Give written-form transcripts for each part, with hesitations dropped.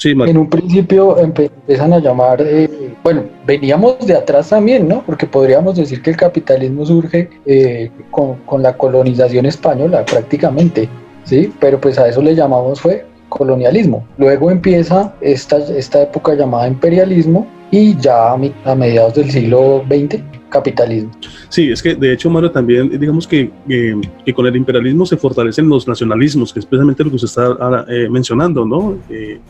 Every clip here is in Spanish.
Sí, En un principio empiezan a llamar, bueno, veníamos de atrás también, ¿no? Porque podríamos decir que el capitalismo surge con la colonización española prácticamente, ¿sí? Pero pues a eso le llamamos fue colonialismo. Luego empieza esta época llamada imperialismo y ya a mediados del siglo XX, capitalismo. sí, es que de hecho, Mario, también digamos que con el imperialismo se fortalecen los nacionalismos, que es precisamente lo que usted está ahora, mencionando, ¿no?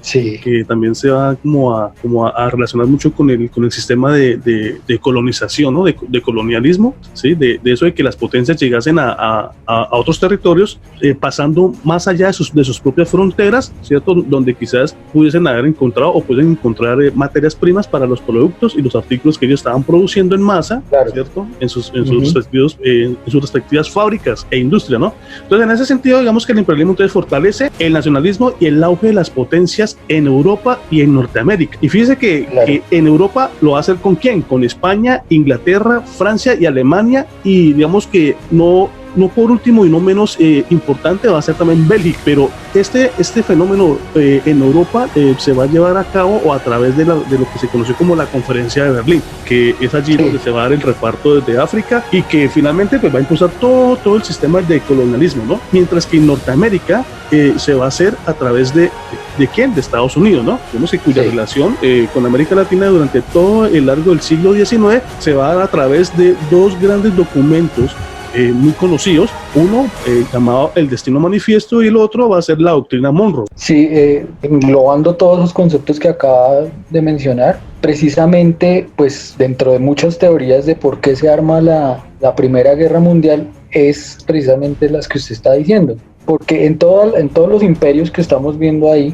Sí. Que también se va como a relacionar mucho con el sistema de colonización, ¿no? De colonialismo, ¿sí? De eso de que las potencias llegasen a otros territorios, pasando más allá de sus propias fronteras, ¿cierto? Donde quizás pudiesen haber encontrado o pueden encontrar materias primas para los productos y los artículos que ellos estaban produciendo en masa, Claro. ¿cierto? En sus respectivas fábricas e industria, ¿no? Entonces, en ese sentido, digamos que el imperialismo entonces fortalece el nacionalismo y el auge de las potencias en Europa y en Norteamérica. Y fíjese que en Europa lo va a hacer ¿con quién? Con España, Inglaterra, Francia y Alemania, y digamos que no por último y no menos importante va a ser también Bélgica, pero este fenómeno en Europa se va a llevar a cabo o a través de lo que se conoció como la Conferencia de Berlín, que es allí donde se va a dar el reparto desde África y que finalmente pues va a impulsar todo el sistema de colonialismo, ¿no? Mientras que en Norteamérica se va a hacer a través ¿de quién? De Estados Unidos, ¿no? Vemos que cuya relación con América Latina durante todo el largo del siglo XIX se va a dar a través de dos grandes documentos muy conocidos, uno llamado El Destino Manifiesto y el otro va a ser la Doctrina Monroe. Sí, englobando todos los conceptos que acaba de mencionar, precisamente pues dentro de muchas teorías de por qué se arma la Primera Guerra Mundial es precisamente las que usted está diciendo. Porque en todos los imperios que estamos viendo ahí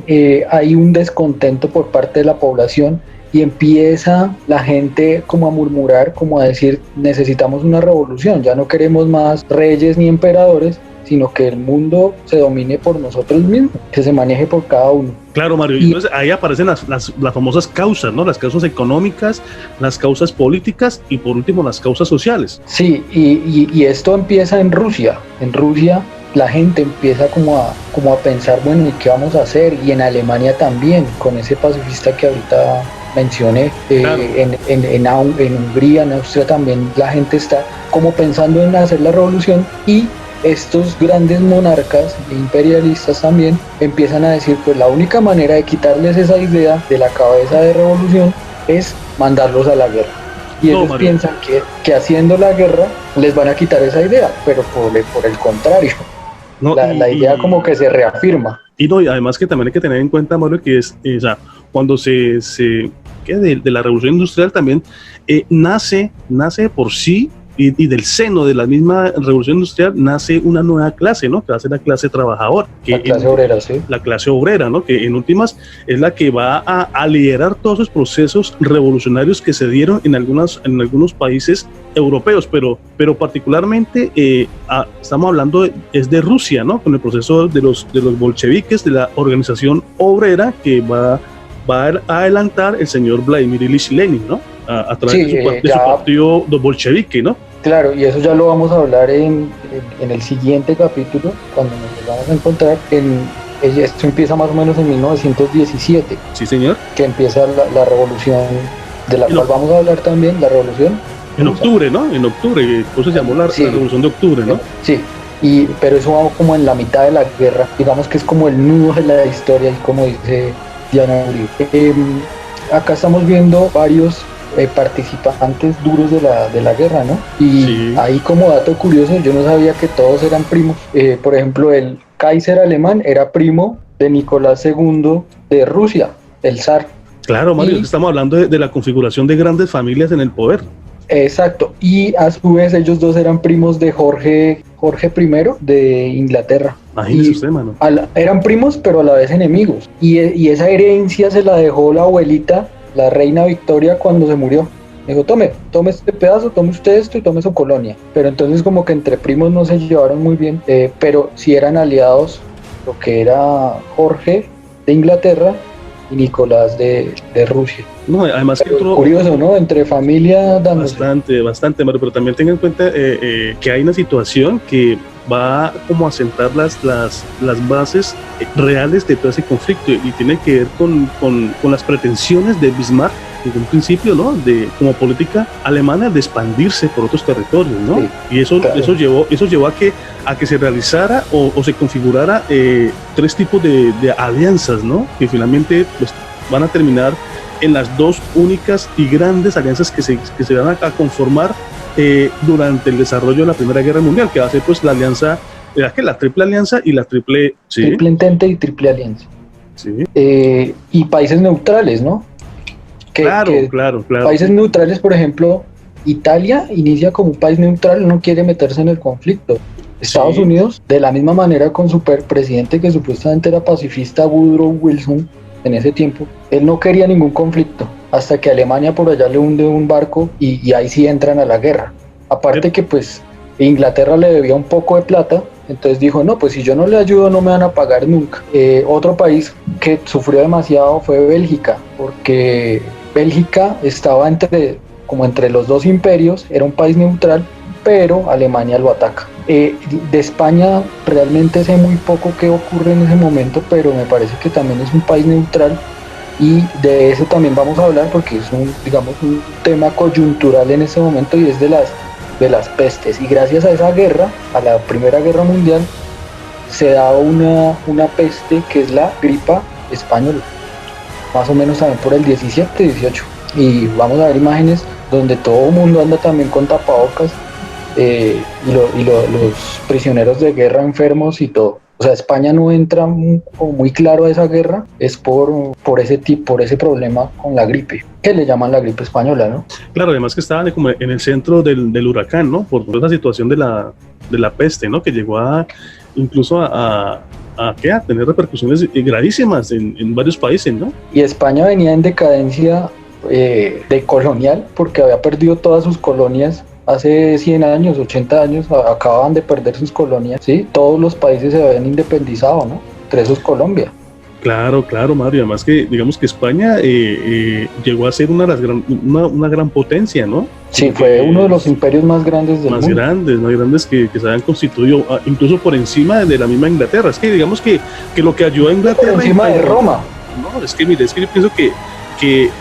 hay un descontento por parte de la población y empieza la gente como a murmurar, como a decir, necesitamos una revolución, ya no queremos más reyes ni emperadores, sino que el mundo se domine por nosotros mismos, que se maneje por cada uno. Claro, Mario, y entonces ahí aparecen las famosas causas, ¿no? Las causas económicas, las causas políticas y por último las causas sociales. Sí, y esto empieza en Rusia. En Rusia la gente empieza como a pensar, bueno, ¿y qué vamos a hacer? Y en Alemania también, con ese pacifista que ahorita mencioné, claro. en Hungría, en Austria también la gente está como pensando en hacer la revolución y estos grandes monarcas imperialistas también empiezan a decir, pues la única manera de quitarles esa idea de la cabeza de revolución es mandarlos a la guerra. Y ellos piensan que haciendo la guerra les van a quitar esa idea, pero por el contrario, la idea como que se reafirma. Y además que también hay que tener en cuenta, Mario, que o sea, cuando de la revolución industrial también nace por sí y del seno de la misma revolución industrial nace una nueva clase, ¿no? Que va a ser la clase trabajadora. La clase obrera, sí. La clase obrera, ¿no? Que en últimas es la que va a liderar todos esos procesos revolucionarios que se dieron en algunos países europeos, pero particularmente estamos hablando es de Rusia, ¿no? Con el proceso de los bolcheviques, de la organización obrera que va a adelantar el señor Vladimir Ilich Lenin, ¿no? A través de su partido bolchevique, ¿no? Claro, y eso ya lo vamos a hablar en el siguiente capítulo, cuando nos vamos a encontrar. Esto empieza más o menos en 1917. Sí, señor. Que empieza la revolución, de la cual vamos a hablar también, la revolución. En octubre, ¿no? En octubre, por eso se llamó la revolución de octubre, ¿no? Sí, pero eso va como en la mitad de la guerra, digamos que es como el nudo de la historia, y como dice Diana Uribe. Acá estamos viendo varios participantes duros de la guerra, ¿no? Y ahí como dato curioso, yo no sabía que todos eran primos. Por ejemplo, el Kaiser alemán era primo de Nicolás II de Rusia, el zar. Claro, Mario, estamos hablando de la configuración de grandes familias en el poder. Exacto, y a su vez ellos dos eran primos de Jorge I de Inglaterra. Imagínese usted, mano. Eran primos, pero a la vez enemigos. Y esa herencia se la dejó la abuelita, la reina Victoria, cuando se murió. Dijo, tome este pedazo, tome usted esto y tome su colonia. Pero entonces como que entre primos no se llevaron muy bien, pero sí eran aliados, lo que era Jorge de Inglaterra y Nicolás de Rusia. No, además que curioso, ¿no? Entre familia dándose. Bastante, Mario, pero también tengan en cuenta que hay una situación que va como a sentar las bases reales de todo ese conflicto, y tiene que ver con las pretensiones de Bismarck desde un principio, ¿no? Como política alemana de expandirse por otros territorios, ¿no? Sí, y eso, claro. eso llevó a que se realizara o se configurara tres tipos de alianzas, ¿no? Que finalmente pues, van a terminar en las dos únicas y grandes alianzas que se van a conformar durante el desarrollo de la Primera Guerra Mundial, que va a ser pues la alianza, la Triple Alianza y la Triple... ¿sí? Triple Entente y Triple Alianza. Sí. Y países neutrales, ¿no? Claro. Países neutrales, por ejemplo, Italia inicia como un país neutral, no quiere meterse en el conflicto. Estados Unidos, de la misma manera con su presidente que supuestamente era pacifista, Woodrow Wilson, en ese tiempo, él no quería ningún conflicto, hasta que Alemania por allá le hunde un barco y ahí sí entran a la guerra. Aparte que pues Inglaterra le debía un poco de plata, entonces dijo, no, pues si yo no le ayudo no me van a pagar nunca. Otro país que sufrió demasiado fue Bélgica, porque Bélgica estaba entre los dos imperios, era un país neutral, pero Alemania lo ataca. De España realmente sé muy poco qué ocurre en ese momento, pero me parece que también es un país neutral, y de eso también vamos a hablar porque es un tema coyuntural en ese momento, y es de las pestes. Y gracias a esa guerra, a la Primera Guerra Mundial, se da una peste que es la gripa española, más o menos también por el 17, 18. Y vamos a ver imágenes donde todo el mundo anda también con tapabocas, y los prisioneros de guerra enfermos y todo. O sea, España no entra muy claro a esa guerra, es por ese problema con la gripe, que le llaman la gripe española, ¿no? Claro, además que estaban como en el centro del huracán, ¿no? Por esa situación de la peste, ¿no? Que llegó incluso a tener repercusiones gravísimas en varios países, ¿no? Y España venía en decadencia de colonial, porque había perdido todas sus colonias. Hace 100 años, 80 años, acababan de perder sus colonias, ¿sí? Todos los países se habían independizado, ¿no? Entre esos Colombia. Claro, Mario. Además que, digamos que España llegó a ser una gran potencia, ¿no? Sí, fue uno de los imperios más grandes del mundo. Más grandes que se habían constituido, incluso por encima de la misma Inglaterra. Es que digamos que lo que ayudó a Inglaterra... Por encima de Roma. No, es que yo pienso que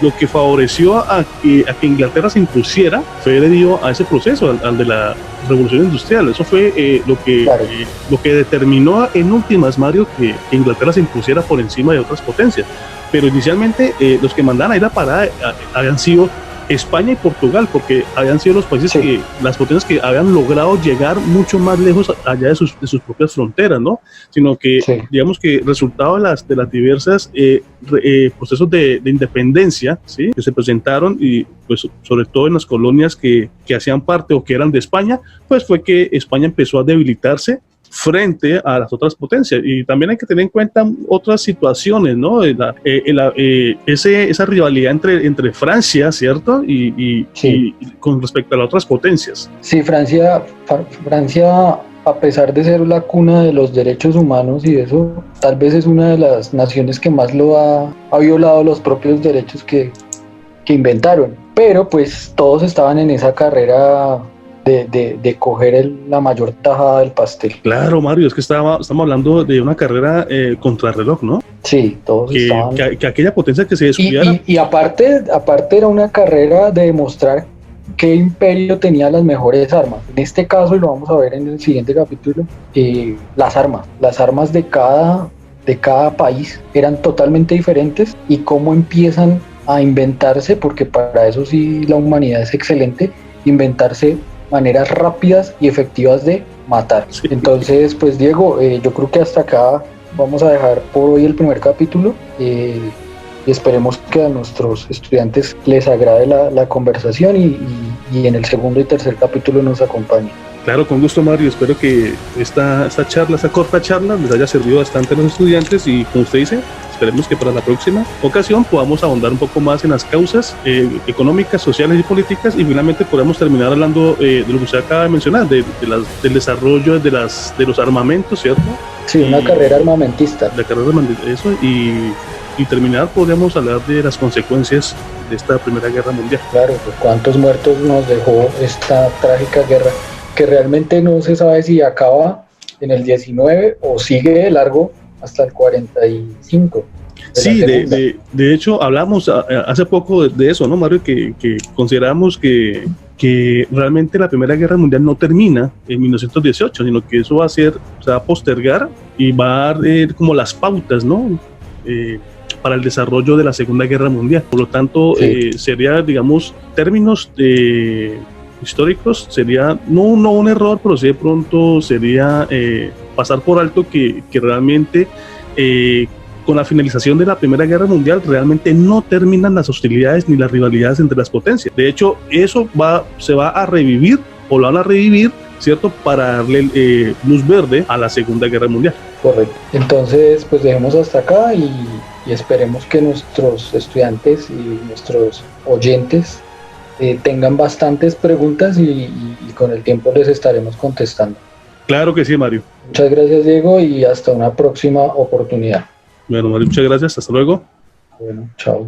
lo que favoreció a que Inglaterra se impusiera fue debido a ese proceso, al de la revolución industrial. Eso fue lo que determinó en últimas, Mario, que Inglaterra se impusiera por encima de otras potencias. Pero inicialmente los que mandaban ahí la parada habían sido España y Portugal, porque habían sido los países las potencias que habían logrado llegar mucho más lejos allá de sus propias fronteras, ¿no? Sino que, digamos que resultado de las diversas procesos de independencia, ¿sí? Que se presentaron, y pues sobre todo en las colonias que hacían parte o que eran de España, pues fue que España empezó a debilitarse frente a las otras potencias. Y también hay que tener en cuenta otras situaciones, ¿no? Esa rivalidad entre Francia, ¿cierto? Y con respecto a las otras potencias. Sí, Francia, a pesar de ser la cuna de los derechos humanos y eso, tal vez es una de las naciones que más ha violado los propios derechos que inventaron. Pero pues todos estaban en esa carrera de coger la mayor tajada del pastel. Claro, Mario, es que estamos hablando de una carrera contrarreloj, ¿no? Sí, todos estaban... Que aquella potencia que se descuidara... Y aparte era una carrera de demostrar qué imperio tenía las mejores armas. En este caso, y lo vamos a ver en el siguiente capítulo, las armas de cada país eran totalmente diferentes, y cómo empiezan a inventarse, porque para eso sí la humanidad es excelente, inventarse maneras rápidas y efectivas de matar. Sí. Entonces, pues Diego, yo creo que hasta acá vamos a dejar por hoy el primer capítulo, y esperemos que a nuestros estudiantes les agrade la conversación, y en el segundo y tercer capítulo nos acompañen. Claro, con gusto, Mario. Espero que esta corta charla les haya servido bastante a los estudiantes, y como usted dice, esperemos que para la próxima ocasión podamos ahondar un poco más en las causas económicas, sociales y políticas, y finalmente podamos terminar hablando de lo que usted acaba de mencionar, del desarrollo de los armamentos, ¿cierto? Sí, una carrera armamentista. La carrera armamentista, eso, y terminar, podríamos hablar de las consecuencias de esta Primera Guerra Mundial. Claro, pues cuántos muertos nos dejó esta trágica guerra, que realmente no se sabe si acaba en el 19 o sigue de largo hasta el 45. Sí, de hecho hablamos hace poco de eso, ¿no, Mario? Que consideramos que realmente la Primera Guerra Mundial no termina en 1918, sino que eso se va a postergar y va a dar como las pautas, ¿no? Para el desarrollo de la Segunda Guerra Mundial. Por lo tanto, sí, sería, digamos, términos históricos, sería no un error, pero sí de pronto sería pasar por alto que realmente con la finalización de la Primera Guerra Mundial realmente no terminan las hostilidades ni las rivalidades entre las potencias. De hecho, eso se va a revivir, o lo van a revivir, ¿cierto?, para darle luz verde a la Segunda Guerra Mundial. Correcto. Entonces, pues dejemos hasta acá y esperemos que nuestros estudiantes y nuestros oyentes tengan bastantes preguntas y con el tiempo les estaremos contestando. Claro que sí, Mario. Muchas gracias, Diego, y hasta una próxima oportunidad. Bueno, Mario, muchas gracias. Hasta luego. Bueno, chao.